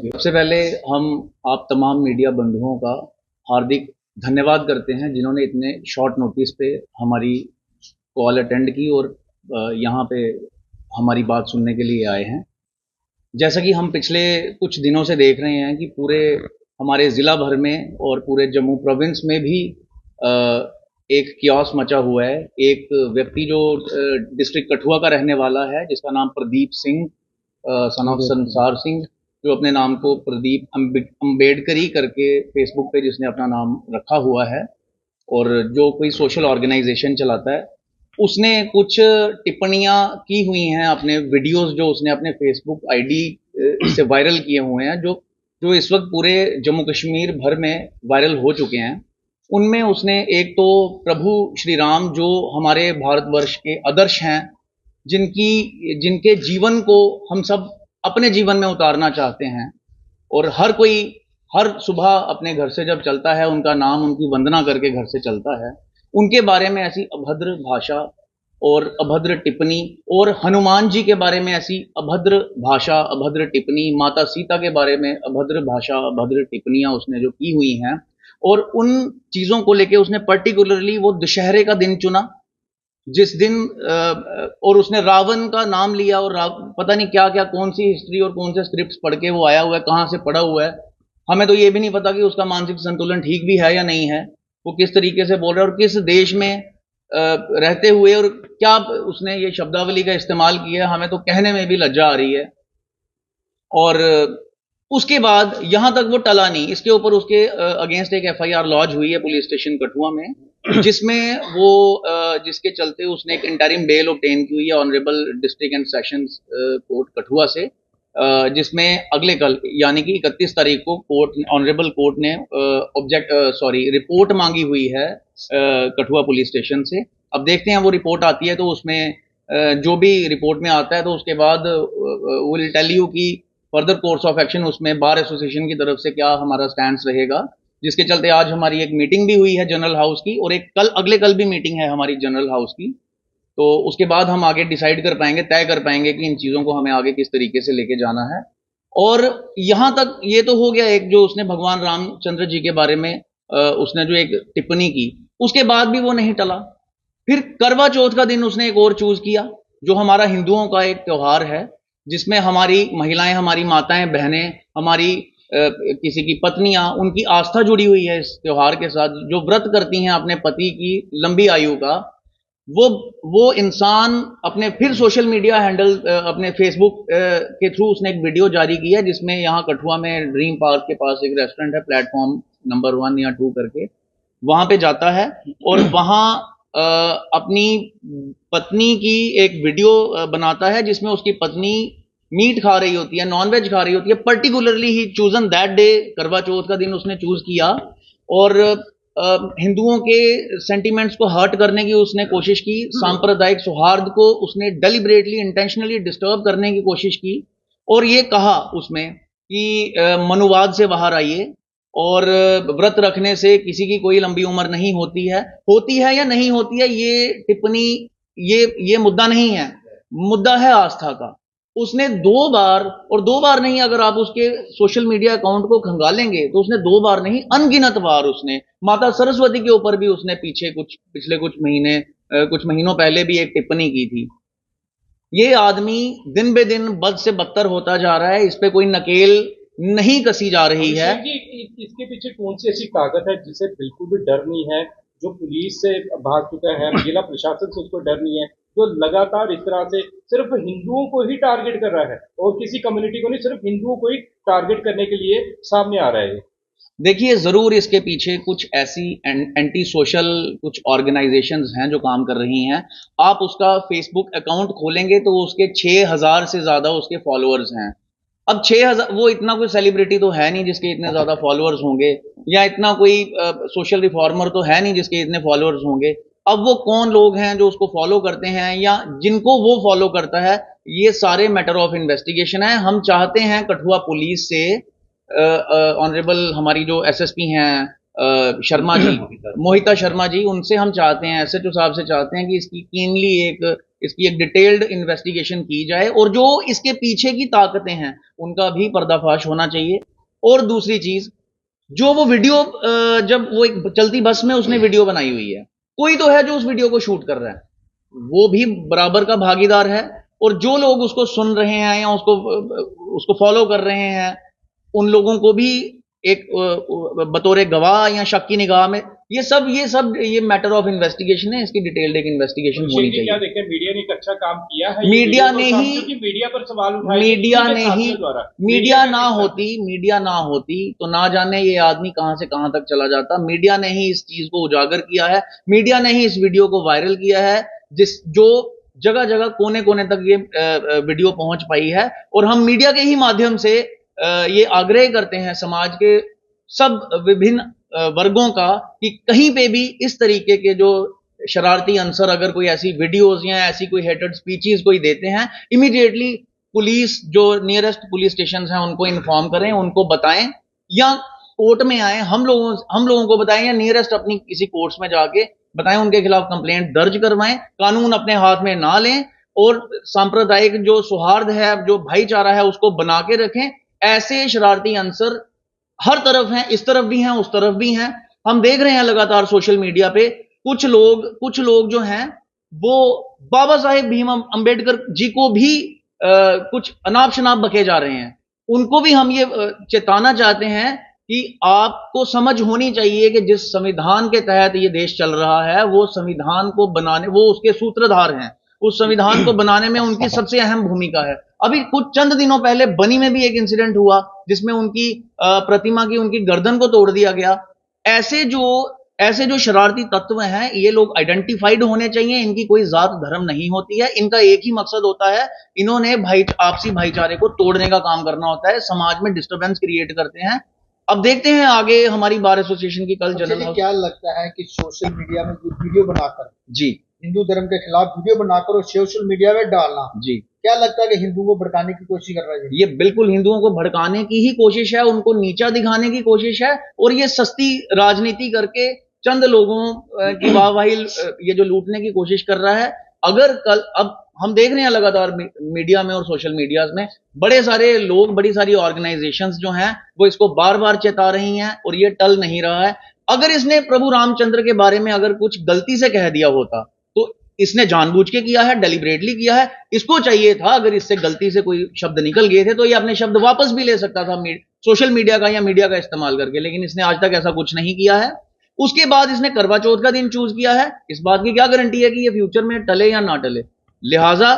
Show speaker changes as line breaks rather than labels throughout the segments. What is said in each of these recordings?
सबसे पहले हम आप तमाम मीडिया बंधुओं का हार्दिक धन्यवाद करते हैं जिन्होंने इतने शॉर्ट नोटिस पे हमारी कॉल अटेंड की और यहाँ पे हमारी बात सुनने के लिए आए हैं। जैसा कि हम पिछले कुछ दिनों से देख रहे हैं कि पूरे हमारे ज़िला भर में और पूरे जम्मू प्रोविंस में भी एक कियास मचा हुआ है। एक व्यक्ति जो डिस्ट्रिक्ट कठुआ का रहने वाला है, जिसका नाम प्रदीप सिंह सन ऑफ संसार सिंह, जो अपने नाम को प्रदीप अम्बेडकरी करके फेसबुक पे जिसने अपना नाम रखा हुआ है और जो कोई सोशल ऑर्गेनाइजेशन चलाता है, उसने कुछ टिप्पणियां की हुई हैं अपने वीडियोस जो उसने अपने फेसबुक आईडी से वायरल किए हुए हैं, जो जो इस वक्त पूरे जम्मू कश्मीर भर में वायरल हो चुके हैं। उनमें उसने एक तो प्रभु श्री राम, जो हमारे भारतवर्ष के आदर्श हैं, जिनके जीवन को हम सब अपने जीवन में उतारना चाहते हैं, और हर कोई हर सुबह अपने घर से जब चलता है उनका नाम, उनकी वंदना करके घर से चलता है, उनके बारे में ऐसी अभद्र भाषा और अभद्र टिप्पणी, और हनुमान जी के बारे में ऐसी अभद्र भाषा, अभद्र टिप्पणी, माता सीता के बारे में अभद्र भाषा, अभद्र टिप्पणियां उसने जो की हुई हैं, और उन चीज़ों को लेके उसने पर्टिकुलरली वो दशहरे का दिन चुना जिस दिन और उसने रावण का नाम लिया, और पता नहीं क्या क्या, कौन सी हिस्ट्री और कौन से स्क्रिप्ट्स पढ़ के वो आया हुआ है, कहाँ से पढ़ा हुआ है। हमें तो ये भी नहीं पता कि उसका मानसिक संतुलन ठीक भी है या नहीं है, वो किस तरीके से बोल रहा है और किस देश में रहते हुए और क्या उसने ये शब्दावली का इस्तेमाल किया, हमें तो कहने में भी लज्जा आ रही है। और उसके बाद यहां तक वो टला नहीं, इसके ऊपर उसके अगेंस्ट एक एफआईआर लॉन्च हुई है पुलिस स्टेशन कठुआ में, जिसमें वो जिसके चलते उसने एक इंटरिम बेल ऑब्टेन की हुई है honourable district and sessions court Kathua से, जिसमें अगले कल यानी कि 31 तारीख को ऑनरेबल कोर्ट ने रिपोर्ट मांगी हुई है कठुआ पुलिस स्टेशन से। अब देखते हैं वो रिपोर्ट आती है तो उसमें जो भी रिपोर्ट में आता है तो उसके बाद विल टेल यू कि फर्दर कोर्स ऑफ एक्शन उसमें बार एसोसिएशन की तरफ से क्या हमारा स्टैंड रहेगा, जिसके चलते आज हमारी एक मीटिंग भी हुई है जनरल हाउस की, और एक अगले कल भी मीटिंग है हमारी जनरल हाउस की। तो उसके बाद हम आगे डिसाइड कर पाएंगे, तय कर पाएंगे कि इन चीज़ों को हमें आगे किस तरीके से लेके जाना है। और यहाँ तक ये तो हो गया एक, जो उसने भगवान रामचंद्र जी के बारे में उसने जो एक टिप्पणी की, उसके बाद भी वो नहीं टला। फिर करवा चौथ का दिन उसने एक और चूज किया, जो हमारा हिंदुओं का एक त्योहार है, जिसमें हमारी महिलाएं, हमारी माताएं, बहनें, हमारी किसी की पत्नियां, उनकी आस्था जुड़ी हुई है इस त्योहार के साथ, जो व्रत करती हैं अपने पति की लंबी आयु का। वो इंसान अपने फिर सोशल मीडिया हैंडल अपने फेसबुक के थ्रू उसने एक वीडियो जारी की है, जिसमें यहाँ कठुआ में ड्रीम पार्क के पास एक रेस्टोरेंट है, प्लेटफॉर्म नंबर 1 या 2 करके, वहां पे जाता है और वहां अपनी पत्नी की एक वीडियो बनाता है, जिसमें उसकी पत्नी मीट खा रही होती है, नॉनवेज खा रही होती है। Particularly he chosen that day, करवा चौथ का दिन उसने चूज किया, और हिंदुओं के सेंटिमेंट्स को हर्ट करने की उसने कोशिश की, सांप्रदायिक सौहार्द को उसने डेलिबरेटली, इंटेंशनली डिस्टर्ब करने की कोशिश की, और ये कहा उसमें कि मनुवाद से बाहर आइए, और व्रत रखने से किसी की कोई लंबी उम्र नहीं होती है या नहीं होती है, ये टिप्पणी, ये मुद्दा नहीं है, मुद्दा है आस्था का। उसने 2 बार, और 2 बार नहीं, अगर आप उसके सोशल मीडिया अकाउंट को खंगालेंगे तो उसने 2 बार नहीं, अनगिनत बार उसने माता सरस्वती के ऊपर भी उसने पिछले कुछ महीनों पहले भी एक टिप्पणी की थी। ये आदमी दिन बे दिन बद से बदतर होता जा रहा है, इस पे कोई नकेल नहीं कसी जा रही है।
इसके पीछे कौन सी ऐसी ताकत है जिसे बिल्कुल भी डर नहीं है, जो पुलिस से भाग चुका है, जिला प्रशासन से उसको डर नहीं है, जो लगातार इस तरह से सिर्फ हिंदुओं को ही टारगेट कर रहा है और किसी कम्युनिटी को नहीं, सिर्फ हिंदुओं को ही टारगेट करने के लिए सामने आ रहा है?
देखिए, जरूर इसके पीछे कुछ ऐसी एंटी सोशल कुछ ऑर्गेनाइजेशंस हैं जो काम कर रही हैं। आप उसका फेसबुक अकाउंट खोलेंगे तो उसके 6000 से ज्यादा उसके फॉलोअर्स हैं। अब 6000, वो इतना कोई सेलिब्रिटी तो है नहीं जिसके इतने ज्यादा फॉलोअर्स होंगे, या इतना कोई सोशल रिफॉर्मर तो है नहीं जिसके इतने फॉलोअर्स होंगे। अब वो कौन लोग हैं जो उसको फॉलो करते हैं या जिनको वो फॉलो करता है, ये सारे मैटर ऑफ इन्वेस्टिगेशन है। हम चाहते हैं कठुआ पुलिस से, ऑनरेबल हमारी जो एसएसपी हैं शर्मा जी, मोहिता शर्मा जी, उनसे हम चाहते हैं, एसएचओ साहब से चाहते हैं कि इसकी कीनली एक इसकी एक डिटेल्ड इन्वेस्टिगेशन की जाए और जो इसके पीछे की ताकतें हैं उनका भी पर्दाफाश होना चाहिए। और दूसरी चीज, जो वो वीडियो जब वो एक चलती बस में उसने वीडियो बनाई हुई है, कोई तो है जो उस वीडियो को शूट कर रहा है, वो भी बराबर का भागीदार है। और जो लोग उसको सुन रहे हैं या उसको फॉलो कर रहे हैं, उन लोगों को भी एक बतौर गवाह या शक की निगाह में ये मैटर ऑफ इन्वेस्टिगेशन है। इसकी डिटेल्ड एक इन्वेस्टिगेशन होनी
क्या
चाहिए।
देखें, मीडिया ने एक अच्छा काम किया है,
मीडिया ने ही
मीडिया पर सवाल उठाए,
मीडिया ने ही
मीडिया
मीडिया ना होती तो ना जाने ये आदमी कहां से कहां तक चला जाता। मीडिया ने ही इस चीज को उजागर किया है, मीडिया ने ही इस वीडियो को वायरल किया है, जो जगह जगह कोने कोने तक ये वीडियो पहुंच पाई है। और हम मीडिया के ही माध्यम से ये आग्रह करते हैं समाज के सब विभिन्न वर्गों का कि कहीं पे भी इस तरीके के जो शरारती अंसर अगर कोई ऐसी वीडियोस या ऐसी कोई हेटेड स्पीचेस कोई देते हैं, इमीडिएटली पुलिस, जो नियरेस्ट पुलिस स्टेशन हैं, उनको इन्फॉर्म करें, उनको बताएं या कोर्ट में आए, हम लोगों को बताएं या नियरेस्ट अपनी किसी कोर्ट्स में जाके बताएं, उनके खिलाफ कंप्लेंट दर्ज करवाएं, कानून अपने हाथ में ना लें और सांप्रदायिक जो सौहार्द है, जो भाईचारा है, उसको बना के रखें। ऐसे शरारती अंसर हर तरफ हैं, इस तरफ भी हैं, उस तरफ भी हैं। हम देख रहे हैं लगातार सोशल मीडिया पे कुछ लोग जो हैं वो बाबा साहेब भीम अंबेडकर जी को भी कुछ अनाप शनाप बके जा रहे हैं। उनको भी हम ये चेताना चाहते हैं कि आपको समझ होनी चाहिए कि जिस संविधान के तहत ये देश चल रहा है, वो संविधान को बनाने, वो उसके सूत्रधार हैं, उस संविधान को बनाने में उनकी सबसे अहम भूमिका है। अभी कुछ चंद दिनों पहले बनी में भी एक इंसिडेंट हुआ जिसमें उनकी प्रतिमा की, उनकी गर्दन को तोड़ दिया गया। ऐसे जो शरारती तत्व हैं, ये लोग आइडेंटिफाइड होने चाहिए। इनकी कोई जात धर्म नहीं होती है, इनका एक ही मकसद होता है, इन्होंने आपसी भाईचारे को तोड़ने का काम करना होता है, समाज में डिस्टर्बेंस क्रिएट करते हैं। अब देखते हैं आगे हमारी बार एसोसिएशन की कल जनरल।
क्या लगता है कि सोशल मीडिया में वीडियो बनाकर
जी
हिंदू धर्म के खिलाफ वीडियो बनाकर और सोशल मीडिया में डालना,
जी,
क्या लगता है कि हिंदुओं को भड़काने की कोशिश कर रहा है?
ये बिल्कुल हिंदुओं को भड़काने की ही कोशिश है, उनको नीचा दिखाने की कोशिश है और ये सस्ती राजनीति करके चंद लोगों की वाहवाही ये जो लूटने की कोशिश कर रहा है। अगर कल, अब हम देख रहे हैं लगातार मीडिया में और सोशल मीडिया में बड़े सारे लोग, बड़ी सारी ऑर्गेनाइजेशंस जो हैं वो इसको बार बार चेता रही हैं और ये टल नहीं रहा है। अगर इसने प्रभु रामचंद्र के बारे में अगर कुछ गलती से कह दिया होता तो इसने जानबूझ के किया है, डेलिबरेटली किया है। इसको चाहिए था, अगर इससे गलती से कोई शब्द निकल गए थे तो ये अपने शब्द वापस भी ले सकता था सोशल मीडिया का या मीडिया का इस्तेमाल करके, लेकिन इसने आज तक ऐसा कुछ नहीं किया है। उसके बाद इसने करवा चौथ का दिन चूज किया है, इस बात की क्या गारंटी है कि ये फ्यूचर में टले या ना टले। लिहाजा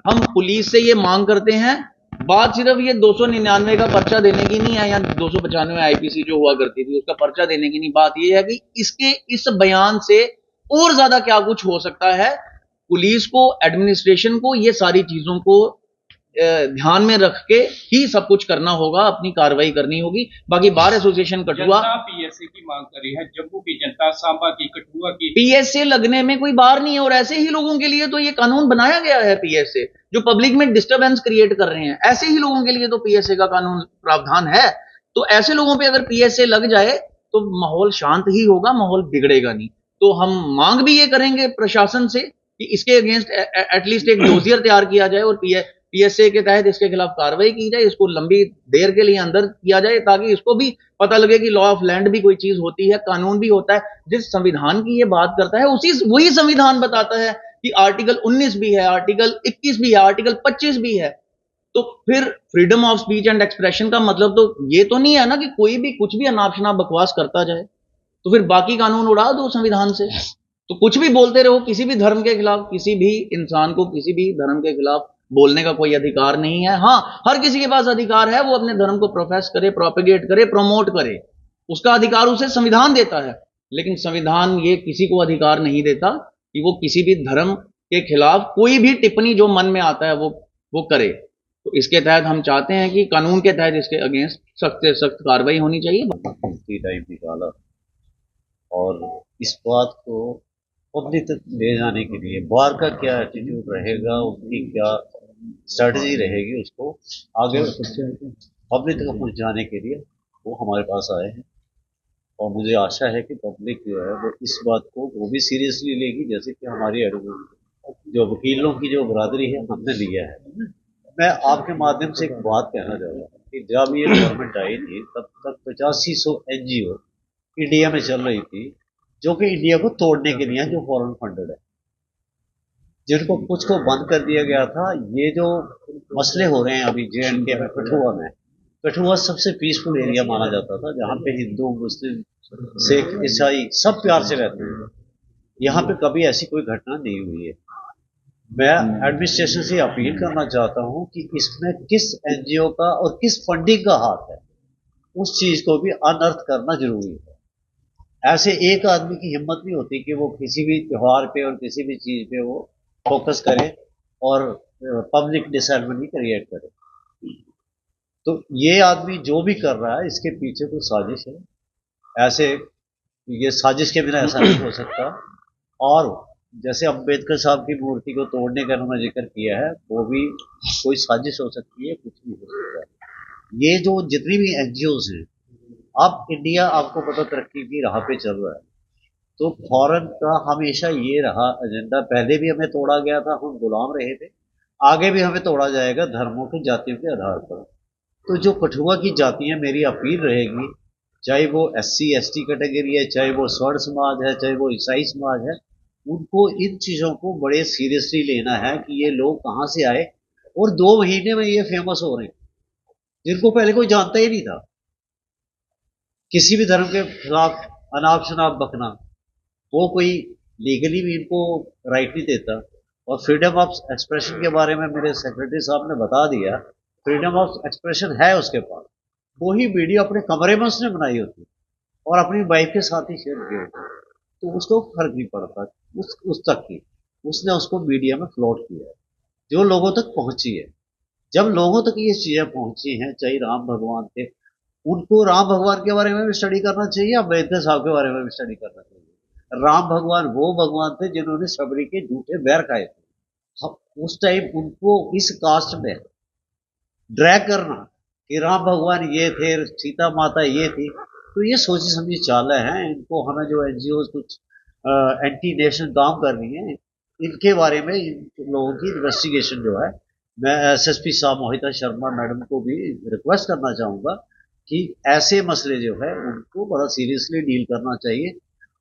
हम पुलिस से ये मांग करते हैं, बात सिर्फ ये 299 का पर्चा देने की नहीं है या 295 आईपीसी जो हुआ करती थी उसका पर्चा देने की नहीं, बात ये है कि इसके इस बयान से और ज्यादा क्या कुछ हो सकता है। पुलिस को, एडमिनिस्ट्रेशन को ये सारी चीजों को ध्यान में रख के ही सब कुछ करना होगा, अपनी कार्रवाई करनी होगी। बाकी बार एसोसिएशन कठुआ
पीएसए की मांग करी है, जम्मू की जनता, सांबा की, कठुआ की।
पीएसए लगने में कोई बार नहीं है और ऐसे ही लोगों के लिए तो ये कानून बनाया गया है। पीएसए जो पब्लिक में डिस्टर्बेंस क्रिएट कर रहे हैं, ऐसे ही लोगों के लिए तो पीएसए का कानून प्रावधान है। तो ऐसे लोगों पे अगर पीएसए लग जाए तो माहौल शांत ही होगा, माहौल बिगड़ेगा नहीं। तो हम मांग भी ये करेंगे प्रशासन से कि इसके अगेंस्ट एटलीस्ट एक डोजियर तैयार किया जाए और पीएसए के तहत इसके खिलाफ कार्रवाई की जाए, इसको लंबी देर के लिए अंदर किया जाए ताकि इसको भी पता लगे कि लॉ ऑफ लैंड भी कोई चीज होती है, कानून भी होता है। जिस संविधान की ये बात करता है वही संविधान बताता है कि आर्टिकल 19 भी है, आर्टिकल 21 भी है, आर्टिकल 25 भी है। तो फिर freedom of speech and expression का मतलब तो ये तो नहीं है ना कि कोई भी कुछ भी अनाप शनाप बकवास करता जाए। तो फिर बाकी कानून उड़ा दो संविधान से, तो कुछ भी बोलते रहो, किसी भी धर्म के खिलाफ, किसी भी इंसान को किसी भी धर्म के खिलाफ बोलने का कोई अधिकार नहीं है। हाँ, हर किसी के पास अधिकार है वो अपने धर्म को प्रोफेस करे, प्रोपेगेट करे, प्रमोट करे, उसका अधिकार उसे संविधान देता है। लेकिन संविधान ये किसी को अधिकार नहीं देता कि वो किसी भी धर्म के खिलाफ कोई भी टिप्पणी जो मन में आता है वो करे। तो इसके तहत हम चाहते हैं कि कानून के तहत इसके अगेंस्ट सख्त से सख्त कार्रवाई होनी चाहिए।
टाइप निकाला और इस बात को पब्लिक तक ले जाने के लिए बार का क्या एटीट्यूड रहेगा, उसकी क्या स्ट्रेटजी रहेगी, उसको आगे पब्लिक तक पहुंचाने के लिए वो हमारे पास आए हैं। और मुझे आशा है कि पब्लिक जो है वो इस बात को वो भी सीरियसली लेगी, जैसे कि हमारी एडवोकेट जो वकीलों की जो बरादरी है हमने लिया है। मैं आपके माध्यम से एक बात कहना चाहूँगा कि जब ये गवर्नमेंट आई थी तब तक 8500 NGO इंडिया में चल रही थी, जो कि इंडिया को तोड़ने के लिए जो फॉरेन फंडेड है, जिनको कुछ को बंद कर दिया गया था। ये जो मसले हो रहे हैं अभी JNK में, कठुआ में, कठुआ सबसे पीसफुल एरिया माना जाता था, जहाँ पे हिंदू, मुस्लिम, सिख, ईसाई सब प्यार से रहते हैं। यहाँ पे कभी ऐसी कोई घटना नहीं हुई है। मैं एडमिनिस्ट्रेशन से अपील करना चाहता हूँ कि इसमें किस NGO का और किस फंडिंग का हाथ है, उस चीज को भी अनर्थ करना जरूरी है। ऐसे एक आदमी की हिम्मत नहीं होती कि वो किसी भी त्योहार पे और किसी भी चीज पे वो फोकस करे और पब्लिक डिसहार्मनी क्रिएट करे। तो ये आदमी जो भी कर रहा है, इसके पीछे कोई साजिश है। ऐसे ये साजिश के बिना ऐसा नहीं हो सकता। और जैसे अम्बेडकर साहब की मूर्ति को तोड़ने का उन्होंने जिक्र किया है, वो भी कोई साजिश हो सकती है, कुछ भी हो सकता है। ये जो जितनी भी NGOs हैं, अब इंडिया आपको पता तरक्की की राह पे चल रहा है, तो फॉरेन का हमेशा ये रहा एजेंडा। पहले भी हमें तोड़ा गया था, हम गुलाम रहे थे, आगे भी हमें तोड़ा जाएगा धर्मों की, जातियों के आधार पर। तो जो कठुआ की जातियां, मेरी अपील रहेगी, चाहे वो SC ST कैटेगरी है, चाहे वो स्वर्ण समाज है, चाहे वो ईसाई समाज है, उनको इन चीजों को बड़े सीरियसली लेना है कि ये लोग कहाँ से आए और 2 महीने में ये फेमस हो रहे हैं, जिनको पहले कोई जानता ही नहीं था। किसी भी धर्म के खिलाफ अनाप शनाप बकना, वो कोई लीगली भी इनको राइट नहीं देता। और फ्रीडम ऑफ एक्सप्रेशन के बारे में मेरे सेक्रेटरी साहब ने बता दिया, फ्रीडम ऑफ एक्सप्रेशन है उसके पास। वही वीडियो अपने कमरे में उसने बनाई होती और अपनी वाइफ के साथ ही शेयर की होती, तो उसको फर्क नहीं पड़ता उस तक की। उसने उसको मीडिया में फ्लोट किया है, जो लोगों तक पहुंची है। जब लोगों तक ये चीजें पहुंची हैं, चाहे राम भगवान थे, उनको राम भगवान के बारे में भी स्टडी करना चाहिए, अम्बेडकर साहब के बारे में भी स्टडी करना चाहिए। राम भगवान वो भगवान थे जिन्होंने सबरी के झूठे बैर खाए थे। उस टाइम उनको इस कास्ट में ड्रैग करना कि राम भगवान ये थे, सीता माता ये थी, तो ये सोची समझी चालें हैं। इनको हमें जो NGOs कुछ एंटी नेशन काम कर रही हैं, इनके बारे में इन लोगों की इन्वेस्टिगेशन जो है, मैं SSP साहब मोहिता शर्मा मैडम को भी रिक्वेस्ट करना चाहूँगा कि ऐसे मसले जो है उनको बड़ा सीरियसली डील करना चाहिए।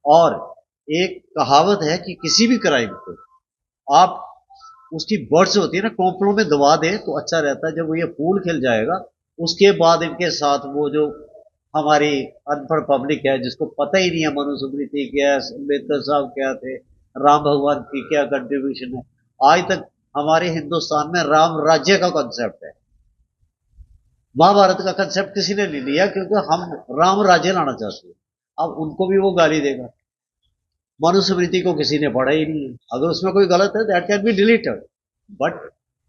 और एक कहावत है कि किसी भी क्राइम को आप उसकी बर्ड्स होती है ना, कोपलों में दबा दें तो अच्छा रहता है। जब वो ये फूल खिल जाएगा, उसके बाद इनके साथ वो जो हमारी अनपढ़ पब्लिक है, जिसको पता ही नहीं है मनुस्मृति क्या है, अम्बेडकर साहब क्या थे, राम भगवान की क्या कंट्रीब्यूशन है। आज तक हमारे हिंदुस्तान में राम राज्य का कंसेप्ट है, महाभारत का कंसेप्ट किसी ने नहीं लिया, क्योंकि हम राम राज्य लाना चाहते हैं। अब उनको भी वो गाली देगा। मनुस्मृति को किसी ने पढ़ा ही नहीं है, अगर उसमें कोई गलत है that can be deleted, but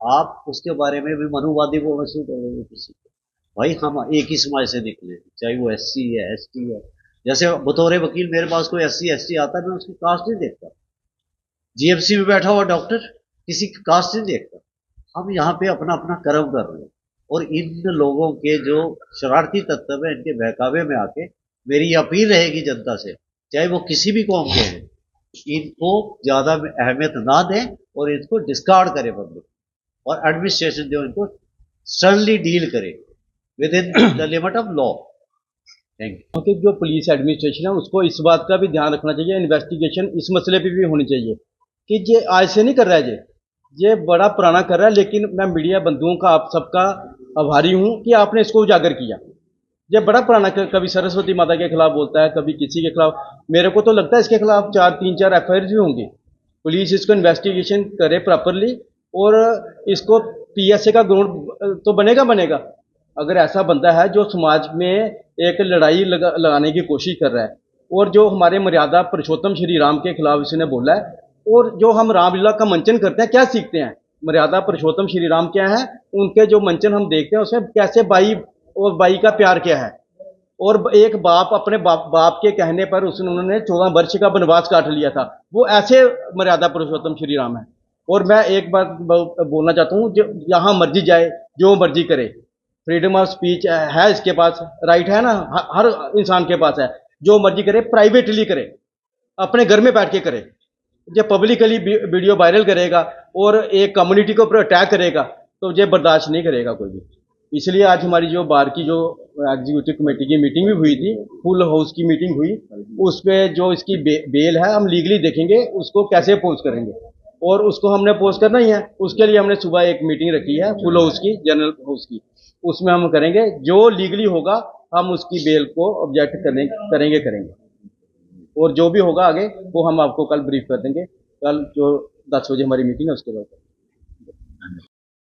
आप उसके बारे में भी मनुवादी बोलना शुरू कर देंगे किसी को। भाई हम एक ही समाज से निकले, चाहे वो SC है ST है। जैसे बतौर वकील मेरे पास कोई SC ST आता है, मैं उसकी कास्ट नहीं देखता। GMC में बैठा हुआ डॉक्टर किसी की कास्ट नहीं देखता। हम यहाँ पे अपना अपना कर्म कर रहे हैं, और इन लोगों के जो शरारती तत्व है, इनके बहकावे में आके मेरी अपील रहेगी जनता से, चाहे वो किसी भी कौम के हैं, इनको ज्यादा अहमियत ना दें और इसको डिस्कार्ड करे पब्लिक, और एडमिनिस्ट्रेशन जो इनको स्टर्नली डील करे with in the limit of law. Thank you.
क्योंकि जो पुलिस एडमिनिस्ट्रेशन है उसको इस बात का भी ध्यान रखना चाहिए, इन्वेस्टिगेशन इस मसले पे भी होनी चाहिए कि ये आज से नहीं कर रहा है, ये बड़ा पुराना कर रहा है। लेकिन मैं मीडिया बंधुओं का, आप सबका आभारी हूँ कि आपने इसको उजागर किया। ये बड़ा पुराना, कभी सरस्वती माता के खिलाफ बोलता है, कभी किसी के खिलाफ। मेरे को तो लगता है इसके खिलाफ 3-4 FIR भी होंगी। पुलिस इसको इन्वेस्टिगेशन करे प्रॉपरली, और इसको PSA का ग्राउंड तो बनेगा। अगर ऐसा बंदा है जो समाज में एक लड़ाई लगाने की कोशिश कर रहा है, और जो हमारे मर्यादा पुरुषोत्तम श्री राम के खिलाफ इसने बोला है, और जो हम रामलीला का मंचन करते हैं, क्या सीखते हैं? मर्यादा पुरुषोत्तम श्री राम क्या है, उनके जो मंचन हम देखते हैं उसमें कैसे भाई और भाई का प्यार क्या है। और एक बाप अपने बाप के कहने पर उन्होंने 14 वर्ष का वनवास काट लिया था। वो ऐसे मर्यादा पुरुषोत्तम श्री राम है। और मैं एक बात बोलना चाहता हूँ, जो यहाँ मर्जी जाए, जो मर्जी करे, फ्रीडम ऑफ स्पीच है, इसके पास राइट है ना, हर इंसान के पास है। जो मर्जी करे, प्राइवेटली करे, अपने घर में बैठ के करे, जो पब्लिकली वीडियो वायरल करेगा और एक कम्युनिटी के ऊपर अटैक करेगा तो ये बर्दाश्त नहीं करेगा कोई भी। इसलिए आज हमारी जो बार की जो एग्जीक्यूटिव कमेटी की मीटिंग भी हुई थी, फुल हाउस की मीटिंग हुई, उस पे जो इसकी बेल है हम लीगली देखेंगे उसको कैसे अपोज करेंगे और उसको हमने अपोज करना ही है। उसके लिए हमने सुबह एक मीटिंग रखी है फुल हाउस की, जनरल हाउस की, उसमें हम करेंगे जो लीगली होगा हम उसकी बेल को ऑब्जेक्ट करेंगे और जो भी होगा आगे वो हम आपको कल ब्रीफ कर देंगे। कल जो 10 बजे हमारी मीटिंग है उसके बाद।